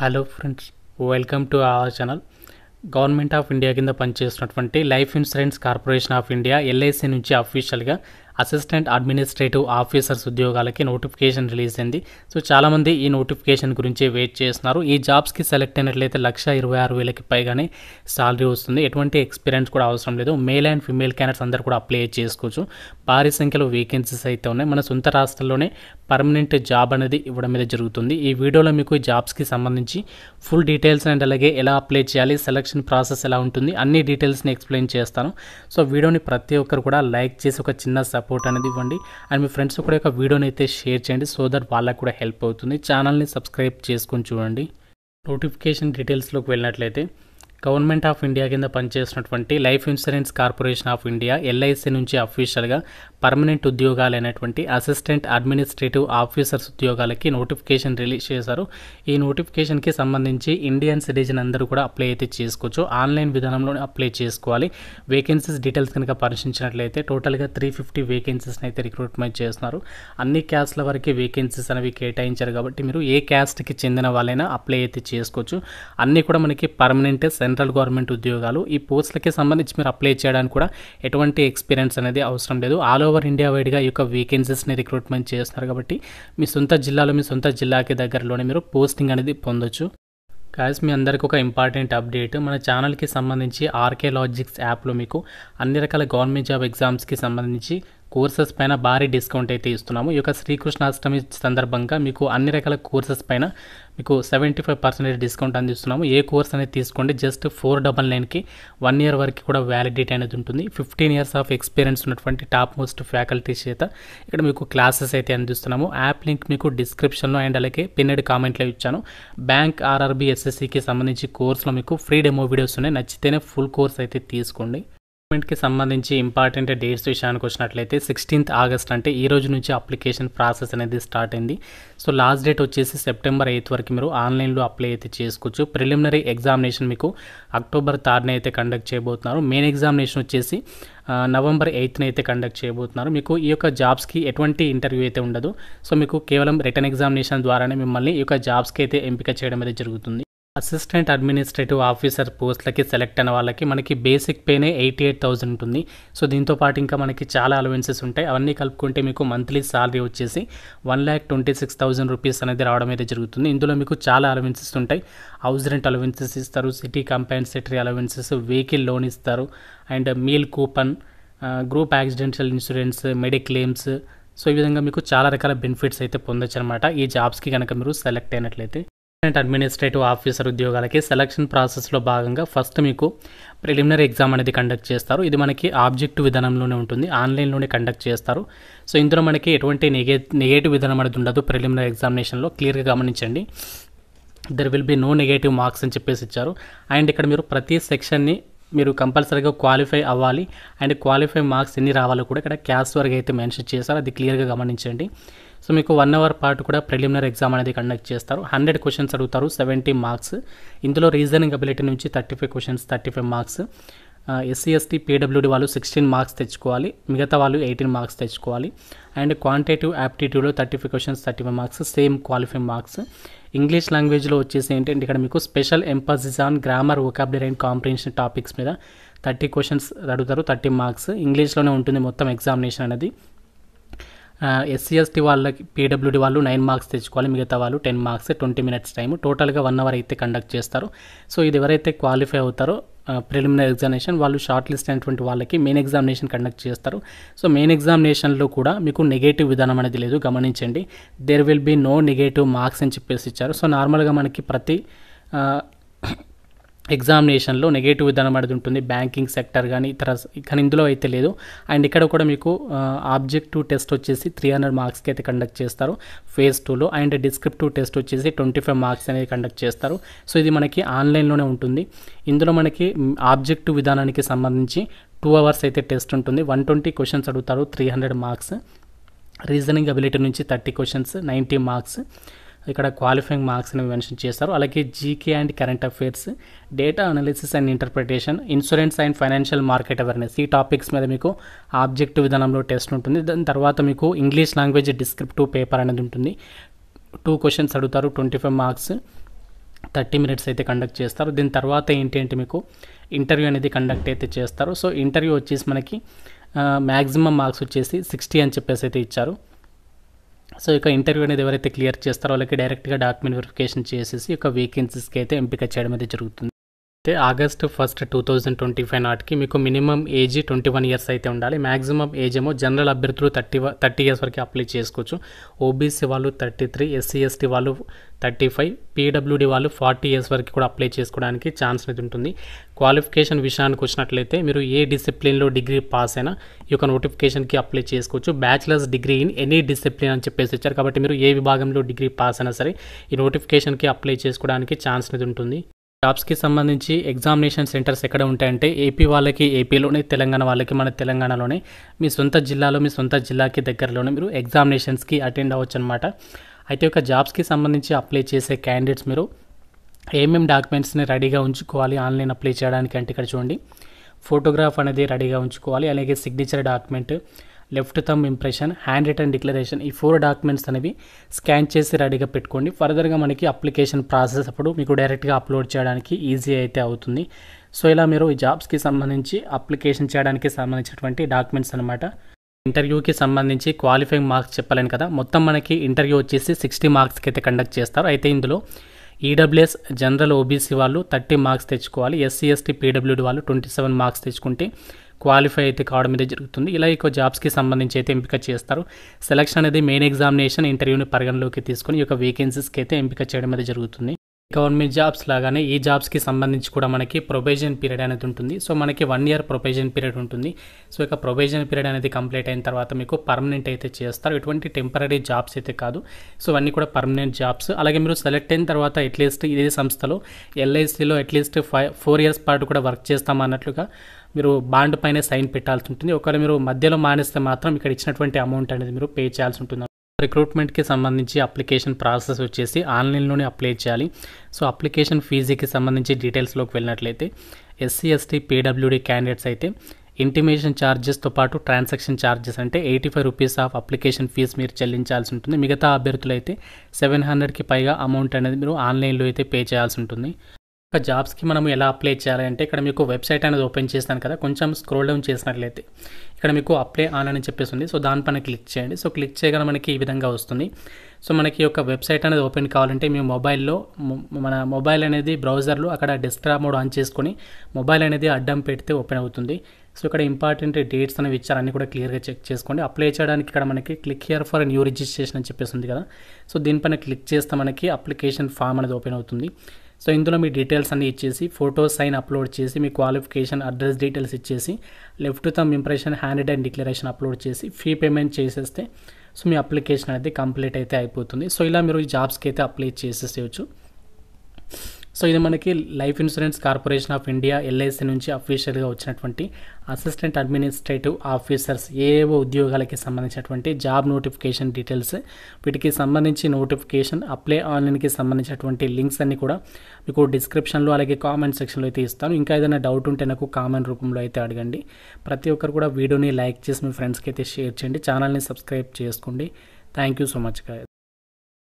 Hello friends, welcome to our channel. Government of India కింద పనిచేస్తున్నటువంటి life insurance corporation of India LIC నుంచి అఫీషియల్గా assistant administrative officers ఉద్యోగాలకి notification release అయింది. So చాలామంది ఈ నోటిఫికేషన్ గురించి వెయిట్ చేస్తున్నారు. ఈ జాబ్స్కి సెలెక్ట్ అయినట్లయితే 1,26,000కి పైగానే సాలరీ వస్తుంది. ఎటువంటి ఎక్స్పీరియన్స్ కూడా అవసరం లేదు. మేల్ అండ్ ఫిమేల్ క్యాండిడేట్స్ అందరూ కూడా అప్లై చేసుకోవచ్చు. భారీ సంఖ్యలో వేకెన్సీస్ అయితే ఉన్నాయి. మన సొంత రాష్ట్రంలోనే పర్మనెంట్ జాబ్ అనేది ఇవ్వడం మీద జరుగుతుంది. ఈ వీడియోలో మీకు ఈ జాబ్స్కి సంబంధించి ఫుల్ డీటెయిల్స్ అండ్ అలాగే ఎలా అప్లై చేయాలి, సెలక్షన్ ప్రాసెస్ ఎలా ఉంటుంది, అన్ని డీటెయిల్స్ని ఎక్స్ప్లెయిన్ చేస్తాను. సో వీడియోని ప్రతి ఒక్కరు కూడా లైక్ చేసి ఒక చిన్న సపోర్ట్ అనేది ఇవ్వండి. అండ్ మీ ఫ్రెండ్స్ కూడా ఒక వీడియోని అయితే షేర్ చేయండి. సో దట్ వాళ్ళకు కూడా హెల్ప్ అవుతుంది. ఛానల్ని సబ్స్క్రైబ్ చేసుకొని చూడండి. నోటిఫికేషన్ డీటెయిల్స్లోకి వెళ్ళినట్లయితే గవర్నమెంట్ ఆఫ్ ఇండియా కింద పనిచేస్తున్నటువంటి life insurance corporation of India LIC నుంచి అఫీషియల్గా పర్మనెంట్ ఉద్యోగాలైనటువంటి అసిస్టెంట్ అడ్మినిస్ట్రేటివ్ ఆఫీసర్స్ ఉద్యోగాలకి నోటిఫికేషన్ రిలీజ్ చేశారు. ఈ నోటిఫికేషన్కి సంబంధించి ఇండియన్ సిటిజన్ అందరూ కూడా అప్లై అయితే చేసుకోవచ్చు. ఆన్లైన్ విధానంలోనే అప్లై చేసుకోవాలి. వేకెన్సీస్ డీటెయిల్స్ కనుక పరిశీలించినట్లయితే టోటల్గా 350 వేకెన్సీస్ని అయితే రిక్రూట్మెంట్ చేస్తున్నారు. అన్ని క్యాస్ట్ల వరకు వేకెన్సీస్ అనేవి కేటాయించారు కాబట్టి మీరు ఏ క్యాస్ట్కి చెందిన వాళ్ళైనా అప్లై అయితే చేసుకోవచ్చు. అన్నీ కూడా మనకి పర్మనెంట్ సెంట్రల్ గవర్నమెంట్ ఉద్యోగాలు. ఈ పోస్టులకి సంబంధించి మీరు అప్లై చేయడానికి కూడా ఎటువంటి ఎక్స్పీరియన్స్ అనేది అవసరం లేదు. ఆల్ ఓవర్ ఇండియా వైడ్గా ఈ యొక్క వేకెన్సీస్ని రిక్రూట్మెంట్ చేస్తున్నారు కాబట్టి మీ సొంత జిల్లాలో మీ సొంత జిల్లాకి దగ్గరలోనే మీరు పోస్టింగ్ అనేది పొందొచ్చు. గాయస్, మీ అందరికీ ఒక ఇంపార్టెంట్ అప్డేట్. మన ఛానల్కి సంబంధించి ఆర్కే లాజిక్స్ యాప్లో మీకు అన్ని రకాల గవర్నమెంట్ జాబ్ ఎగ్జామ్స్కి సంబంధించి కోర్సెస్ పైన భారీ డిస్కౌంట్ అయితే ఇస్తున్నాము. ఈ యొక్క శ్రీకృష్ణాష్టమి సందర్భంగా మీకు అన్ని రకాల కోర్సెస్ పైన మీకు 75% డిస్కౌంట్ అందిస్తున్నాము. ఏ కోర్స్ అనేది తీసుకోండి, జస్ట్ 499కి 1 year వరకు కూడా వ్యాలిడిటీ అనేది ఉంటుంది. 15 years ఆఫ్ ఎక్స్పీరియన్స్ ఉన్నటువంటి టాప్ మోస్ట్ ఫ్యాకల్టీ చేత ఇక్కడ మీకు క్లాసెస్ అయితే అందిస్తున్నాము. యాప్ లింక్ మీకు డిస్క్రిప్షన్లో అండ్ అలాగే పిన్నెడ్ కామెంట్లో ఇచ్చాను. బ్యాంక్, ఆర్ఆర్బీ, ఎస్ఎస్సికి సంబంధించి కోర్సులో మీకు ఫ్రీ డెమో వీడియోస్ ఉన్నాయి. నచ్చితేనే ఫుల్ కోర్స్ అయితే తీసుకోండి. గవర్నమెంట్కి సంబంధించి ఇంపార్టెంట్ డేట్స్ విషయానికి వచ్చినట్లయితే 16th August అంటే ఈ రోజు నుంచి అప్లికేషన్ ప్రాసెస్ అనేది స్టార్ట్ అయింది. సో లాస్ట్ డేట్ వచ్చేసి September 8 వరకు మీరు ఆన్లైన్లో అప్లై అయితే చేసుకోవచ్చు. ప్రిలిమినరీ ఎగ్జామినేషన్ మీకు October 3 అయితే కండక్ట్ చేయబోతున్నారు. మెయిన్ ఎగ్జామినేషన్ వచ్చేసి November 8 అయితే కండక్ట్ చేయబోతున్నారు. మీకు ఈ యొక్క జాబ్స్కి ఎటువంటి ఇంటర్వ్యూ అయితే ఉండదు. సో మీకు కేవలం రిటర్న్ ఎగ్జామినేషన్ ద్వారానే మిమ్మల్ని ఈ యొక్క జాబ్స్కి అయితే ఎంపిక చేయడం అయితే జరుగుతుంది. అసిస్టెంట్ అడ్మినిస్ట్రేటివ్ ఆఫీసర్ పోస్ట్లకి సెలెక్ట్ అయిన వాళ్ళకి మనకి బేసిక్ పేనే 88,000 ఉంటుంది. సో దీంతో పాటు ఇంకా మనకి చాలా అలవెన్సెస్ ఉంటాయి. అవన్నీ కలుపుకుంటే మీకు మంత్లీ సాలరీ వచ్చేసి 1,26,000 రూపీస్ అనేది రావడం అయితే జరుగుతుంది. ఇందులో మీకు చాలా అలవెన్సెస్ ఉంటాయి. హౌస్ రెంట్ అలవెన్సెస్ ఇస్తారు, city compensatory allowances, vehicle loan ఇస్తారు, and meal coupon, group accidental insurance, mediclaims. So ఈ విధంగా మీకు చాలా రకాల బెనిఫిట్స్ అయితే పొందొచ్చు అనమాట ఈ జాబ్స్కి కనుక మీరు సెలెక్ట్ అయినట్లయితే. అడ్మినిస్ట్రేటివ్ ఆఫీసర్ ఉద్యోగాలకి సెలక్షన్ ప్రాసెస్లో భాగంగా ఫస్ట్ మీకు ప్రిలిమినరీ ఎగ్జామ్ అనేది కండక్ట్ చేస్తారు. ఇది మనకి ఆబ్జెక్టివ్ విధానంలోనే ఉంటుంది, ఆన్లైన్లోనే కండక్ట్ చేస్తారు. సో ఇందులో మనకి ఎటువంటి నెగేటివ్ విధానం అనేది ఉండదు. ప్రిలిమినరీ ఎగ్జామినేషన్లో క్లియర్గా గమనించండి. There will be no negative marks అని చెప్పేసి ఇచ్చారు. అండ్ ఇక్కడ మీరు ప్రతి సెక్షన్ని మీరు కంపల్సరీగా క్వాలిఫై అవ్వాలి. అండ్ క్వాలిఫై మార్క్స్ ఎన్ని రావాలో కూడా ఇక్కడ క్యాస్ట్ వరకు అయితే మెన్షన్ చేశారు, అది క్లియర్గా గమనించండి. సో మీకు 1 hour పాటు కూడా ప్రిలిమినరీ ఎగ్జామ్ అనేది కండక్ట్ చేస్తారు. 100 క్వశ్చన్స్ అడుగుతారు, 70 మార్క్స్. ఇందులో రీజనింగ్ అబిలిటీ నుంచి 35 questions, 35 marks. SC, ST, PWD వాళ్ళు 16 మార్క్స్ తెచ్చుకోవాలి, మిగతా వాళ్ళు 18 మార్క్స్ తెచ్చుకోవాలి. అండ్ క్వాంటిటేటివ్ యాప్టిట్యూడ్లో 35 questions, 35 marks, same qualify marks. English లాంగ్వేజ్లో వచ్చేసి ఏంటంటే ఇక్కడ మీకు special emphasis on grammar, vocabulary and comprehension topics మీద 30 క్వశ్చన్స్ అడుగుతారు, 30 మార్క్స్. ఇంగ్లీష్లోనే ఉంటుంది మొత్తం ఎగ్జామినేషన్ అనేది. ఎస్సీ, ఎస్టీ వాళ్ళకి, పీడబ్ల్యూడీ వాళ్ళు 9 మార్క్స్ తెచ్చుకోవాలి, మిగతా వాళ్ళు 10 మార్క్స్, 20 minutes టైం. టోటల్గా 1 hour అయితే కండక్ట్ చేస్తారు. సో ఇది ఎవరైతే క్వాలిఫై అవుతారో ప్రిలిమినరీ ఎగ్జామినేషన్ వాళ్ళు షార్ట్ లిస్ట్ అయినటువంటి వాళ్ళకి మెయిన్ ఎగ్జామినేషన్ కండక్ట్ చేస్తారు. సో మెయిన్ ఎగ్జామినేషన్లో కూడా మీకు నెగేటివ్ విధానం అనేది లేదు, గమనించండి. There will be no negative marks అని చెప్పేసి ఇచ్చారు. సో నార్మల్గా మనకి ప్రతి ఎగ్జామినేషన్లో నెగేటివ్ విధానం అనేది ఉంటుంది, బ్యాంకింగ్ సెక్టర్ కానీ ఇతర, కానీ ఇందులో అయితే లేదు. అండ్ ఇక్కడ కూడా మీకు ఆబ్జెక్టివ్ టెస్ట్ వచ్చేసి 300 మార్క్స్కి అయితే కండక్ట్ చేస్తారు phase 2లో. అండ్ డిస్క్రిప్టివ్ టెస్ట్ వచ్చేసి 25 మార్క్స్ అనేది కండక్ట్ చేస్తారు. సో ఇది మనకి ఆన్లైన్లోనే ఉంటుంది. ఇందులో మనకి ఆబ్జెక్టివ్ విధానానికి సంబంధించి 2 hours అయితే టెస్ట్ ఉంటుంది. 120 క్వశ్చన్స్ అడుగుతారు, 300 మార్క్స్. రీజనింగ్ అబిలిటీ నుంచి 30 క్వశ్చన్స్, 90 మార్క్స్. ఇక్కడ క్వాలిఫైయింగ్ మార్క్స్ అని మెన్షన్ చేస్తారు. అలాగే GK and current affairs, data analysis and interpretation, insurance and financial market awareness, ఈ టాపిక్స్ మీద మీకు ఆబ్జెక్టివ్ విధానంలో టెస్ట్ ఉంటుంది. దాని తర్వాత మీకు ఇంగ్లీష్ లాంగ్వేజ్ డిస్క్రిప్టివ్ పేపర్ అనేది ఉంటుంది. 2 క్వశ్చన్స్ అడుగుతారు, 25 మార్క్స్. 30 మినిట్స్ అయితే కండక్ట్ చేస్తారు. దీని తర్వాత ఏంటి అంటే మీకు ఇంటర్వ్యూ అనేది కండక్ట్ అయితే చేస్తారు. సో ఇంటర్వ్యూ వచ్చేసి మనకి మ్యాక్సిమం మార్క్స్ వచ్చేసి 60 అని చెప్పేసి అయితే ఇచ్చారు. సో ఇక ఇంటర్వ్యూ అనేది ఎవరైతే క్లియర్ చేస్తారో వాళ్ళకి డైరెక్ట్గా డాక్యుమెంట్ వెరిఫికేషన్ చేసేసి ఇక వేకెన్సీస్కి అయితే ఎంపిక చేయడం అయితే జరుగుతుంది. అయితే ఆగస్ట్ 1, 2025 నాటికి మీకు మినిమం ఏజ్ 21 ఇయర్స్ అయితే ఉండాలి. మ్యాక్సిమం ఏజ్ ఏమో జనరల్ అభ్యర్థులు 30 ఇయర్స్ వరకు అప్లై చేసుకోవచ్చు. ఓబీసీ వాళ్ళు 33, ఎస్సీ ఎస్టీ వాళ్ళు 35, పీడబ్ల్యూడీ వాళ్ళు 40 ఇయర్స్ వరకు కూడా అప్లై చేసుకోవడానికి ఛాన్స్ అనేది ఉంటుంది. క్వాలిఫికేషన్ విషయానికి వచ్చినట్లయితే మీరు ఏ డిసిప్లిన్లో డిగ్రీ పాస్ అయినా ఈ యొక్క నోటిఫికేషన్కి అప్లై చేసుకోవచ్చు. Bachelors degree in any discipline అని చెప్పేసి ఇచ్చారు. కాబట్టి మీరు ఏ విభాగంలో డిగ్రీ పాస్ అయినా సరే ఈ నోటిఫికేషన్కి అప్లై చేసుకోవడానికి ఛాన్స్ అనేది ఉంటుంది. జాబ్స్కి సంబంధించి ఎగ్జామినేషన్ సెంటర్స్ ఎక్కడ ఉంటాయంటే ఏపీ వాళ్ళకి ఏపీలోనే, తెలంగాణ వాళ్ళకి మన తెలంగాణలోనే, మీ సొంత జిల్లాలో మీ సొంత జిల్లాకి దగ్గరలోనే మీరు ఎగ్జామినేషన్స్కి అటెండ్ అవ్వచ్చు అనమాట. అయితే ఒక జాబ్స్కి సంబంధించి అప్లై చేసే క్యాండిడేట్స్ మీరు ఏమేమి డాక్యుమెంట్స్ని రెడీగా ఉంచుకోవాలి ఆన్లైన్ అప్లై చేయడానికి అంటే ఇక్కడ చూడండి, ఫోటోగ్రాఫ్ అనేది రెడీగా ఉంచుకోవాలి. అలాగే signature document, left thumb impression, hand written declaration, ఈ 4 డాక్యుమెంట్స్ అనేవి స్కాన్ చేసి రెడీగా పెట్టుకోండి. ఫర్దర్గా మనకి అప్లికేషన్ ప్రాసెస్ అప్పుడు మీకు డైరెక్ట్గా అప్లోడ్ చేయడానికి ఈజీ అయితే అవుతుంది. సో ఇలా మీరు ఈ జాబ్స్కి సంబంధించి అప్లికేషన్ చేయడానికి సంబంధించినటువంటి డాక్యుమెంట్స్ అనమాట. ఇంటర్వ్యూకి సంబంధించి క్వాలిఫైయింగ్ మార్క్స్ చెప్పలేను కదా, మొత్తం మనకి ఇంటర్వ్యూ వచ్చేసి 60 మార్క్స్కి అయితే కండక్ట్ చేస్తారు. అయితే ఇందులో ఈడబ్ల్యూఎస్ జనరల్ ఓబీసీ వాళ్ళు 30 మార్క్స్ తెచ్చుకోవాలి. ఎస్సీ ఎస్టీ పీడబ్ల్యూడీ వాళ్ళు 27 మార్క్స్ తెచ్చుకుంటే క్వాలిఫై అయితే కావడం అయితే జరుగుతుంది. ఇలా ఈ జాబ్స్కి సంబంధించి అయితే ఎంపిక చేస్తారు. సెలక్షన్ అనేది మెయిన్ ఎగ్జామినేషన్ ఇంటర్వ్యూని పరిగణలోకి తీసుకొని ఈ యొక్క వేకెన్సీస్కి అయితే ఎంపిక చేయడం అయితే జరుగుతుంది. గవర్నమెంట్ జాబ్స్ లాగానే ఈ జాబ్స్కి సంబంధించి కూడా మనకి ప్రొబేషన్ పీరియడ్ అనేది ఉంటుంది. సో మనకి 1 ఇయర్ ప్రొబేషన్ పీరియడ్ ఉంటుంది. సో ఇక ప్రొబేషన్ పీరియడ్ అనేది కంప్లీట్ అయిన తర్వాత మీకు పర్మనెంట్ అయితే చేస్తారు. ఎటువంటి టెంపరీ జాబ్స్ అయితే కాదు. సో అన్నీ కూడా పర్మనెంట్ జాబ్స్. అలాగే మీరు సెలెక్ట్ అయిన తర్వాత అట్లీస్ట్ ఇదే సంస్థలో ఎల్ఐసిలో అట్లీస్ట్ 4 ఇయర్స్ పాటు కూడా వర్క్ చేస్తామన్నట్లుగా మీరు బాండ్ పైన సైన్ పెట్టాల్సి ఉంటుంది. ఒకవేళ మీరు మధ్యలో మానేస్తే మాత్రం ఇక్కడ ఇచ్చినటువంటి అమౌంట్ అనేది మీరు పే చేయాల్సి ఉంటుంది. రిక్రూట్మెంట్కి సంబంధించి అప్లికేషన్ ప్రాసెస్ వచ్చేసి ఆన్లైన్లోనే అప్లై చేయాలి. సో అప్లికేషన్ ఫీజుకి సంబంధించి డీటెయిల్స్లోకి వెళ్ళినట్లయితే ఎస్సీ ఎస్టీ పీడబ్ల్యూడీ క్యాండిడేట్స్ అయితే ఇంటిమేషన్ ఛార్జెస్తో పాటు ట్రాన్సాక్షన్ ఛార్జెస్ అంటే 85 రూపీస్ ఆఫ్ అప్లికేషన్ ఫీజు మీరు చెల్లించాల్సి ఉంటుంది. మిగతా అభ్యర్థులు అయితే 700కి పైగా అమౌంట్ అనేది మీరు ఆన్లైన్లో అయితే పే చేయాల్సి ఉంటుంది. ఒక జాబ్స్కి మనం ఎలా అప్లై చేయాలి అంటే ఇక్కడ మీకు వెబ్సైట్ అనేది ఓపెన్ చేస్తాను కదా, కొంచెం స్క్రోల్ డౌన్ చేసినట్లయితే ఇక్కడ మీకు అప్లై ఆన్ అని చెప్పేసి ఉంది. సో దానిపైన క్లిక్ చేయండి. సో క్లిక్ చేయగానే మనకి ఈ విధంగా వస్తుంది. సో మనకి ఒక వెబ్సైట్ అనేది ఓపెన్ కావాలంటే మీ మొబైల్లో మన మొబైల్ అనేది బ్రౌజర్లో అక్కడ డెస్క్టాప్ మోడ్ ఆన్ చేసుకొని మొబైల్ అనేది అడ్డం పెడితే ఓపెన్ అవుతుంది. సో ఇక్కడ ఇంపార్టెంట్ డేట్స్ అనేవి ఇచ్చారు, అన్నీ కూడా క్లియర్గా చెక్ చేసుకోండి. అప్లై చేయడానికి ఇక్కడ మనకి click here for new registration అని చెప్పేసి ఉంది కదా, సో దీనిపైన క్లిక్ చేస్తే మనకి అప్లికేషన్ ఫామ్ అనేది ఓపెన్ అవుతుంది. సో ఇందులో మీ డీటెయిల్స్ అన్ని ఇచ్చేసి ఫోటో సైన్ అప్లోడ్ చేసి మీ క్వాలిఫికేషన్ అడ్రస్ డీటెయిల్స్ ఇచ్చేసి left thumb impression hand written declaration upload చేసి ఫీ పేమెంట్ చేసేస్తే సో మీ అప్లికేషన్ అనేది కంప్లీట్ అయితే అయిపోతుంది. సో ఇలా మీరు ఈ జాబ్స్కి అయితే అప్లై చేసేసేయచ్చు. సో ఇది మనకి life insurance corporation of India LIC నుంచి అఫీషియల్గా వచ్చినటువంటి అసిస్టెంట్ అడ్మినిస్ట్రేటివ్ ఆఫీసర్స్ ఏవో ఉద్యోగాలకి సంబంధించినటువంటి జాబ్ నోటిఫికేషన్ డీటెయిల్స్, వీటికి సంబంధించి నోటిఫికేషన్ అప్లై ఆన్లైన్కి సంబంధించినటువంటి లింక్స్ అన్ని కూడా మీకు డిస్క్రిప్షన్లో అలాగే కామెంట్ సెక్షన్లో అయితే ఇస్తాను. ఇంకా ఏదైనా డౌట్ ఉంటే నాకు కామెంట్ రూపంలో అయితే అడగండి. ప్రతి ఒక్కరు కూడా వీడియోని లైక్ చేసి మీ ఫ్రెండ్స్కి అయితే షేర్ చేయండి. ఛానల్ని సబ్స్క్రైబ్ చేసుకోండి. Thank you so much.